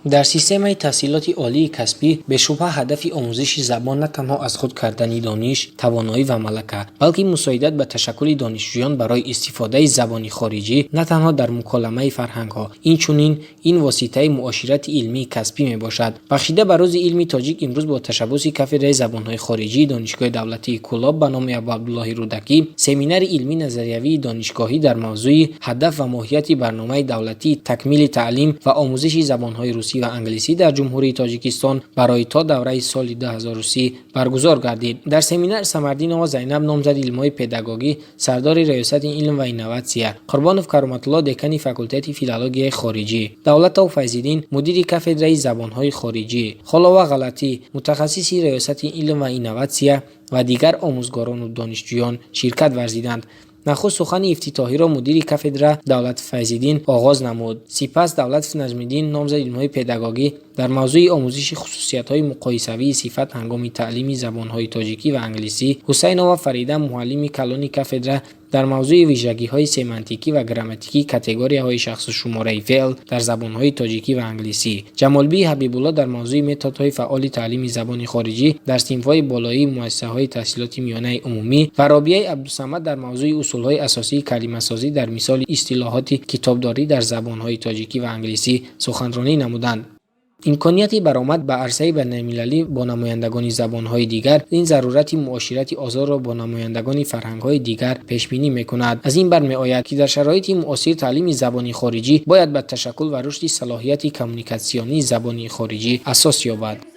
در سیستم تحصیلات عالی کسبی به شبه هدف آموزش زبان نه تنها از خود کردن دانش، توانایی و ملکه، بلکه مساعدت به تشکل دانشجویان برای استفاده زبان خارجی نه تنها در مکالمه فرهنگ‌ها، این واسطه معاشرت علمی کسبی میباشد. بخشیده به روز علمی تاجیک امروز با تشبث کافدرای زبان‌های خارجی دانشگاه دولتی کلاب به نام عبدالله رودکی سمینار علمی نظریوی دانشگاهی در موضوع هدف و ماهیت برنامه دولتی تکمیل تعلیم و آموزش زبان‌های روسی و انگلیسی در جمهوری تاجیکستان برای تا دوره سال 2030 برگزار گردید. در سمینار سمردین آقا زینب نامزد علم‌های پداگوژی سردار ریاست علم و اینواسیون، قربانوف کرامت الله دکان فاکولته فیلولوژی خارجی، دولت و فیض‌الدین مدیر کافدرای زبان‌های خارجی، خلاوه غلطی متخصص ریاست علم و اینواسیون و دیگر آموزگاران و دانشجویان شرکت ورزیدند. نخست سخن افتتاحی را مدیر کافدرا دولت فیض‌الدین آغاز نمود. سپس دولت نجم‌الدین نامزد علم‌های پداگوژی در موضوع آموزش خصوصیت‌های مقایسوی صفت هنگام تعلیم زبان‌های تاجیکی و انگلیسی، حسین آقا فریده معلم کلان کافدرا در موضوع ویژگی‌های سمانتیکی و گراماتیکی کاتگوری‌های شخص شماره فعل در زبان‌های تاجیکی و انگلیسی، جمالبی حبیب الله در موضوع متدهای فعال تعلیم زبان خارجی در صنف‌های بالایی مؤسسه‌های تحصیلات میانه عمومی و رابعه عبدالصمد در موضوع اصول‌های اساسی کلمه‌سازی در مثال اصطلاحات کتابداری در زبان‌های تاجیکی و انگلیسی سخنرانی نمودند. امکانیتی برآمد به عرصه بین‌المللی با نمایندگان زبان‌های دیگر این ضرورت معاشرت آزاد را با نمایندگان فرهنگ‌های دیگر پیش بینی می‌کند. از این برمی‌آید که در شرایط معاصر تعلیم زبان خارجی باید به تشکل و رشد صلاحیت کمیونیکاسیونی زبان خارجی اساس یابد.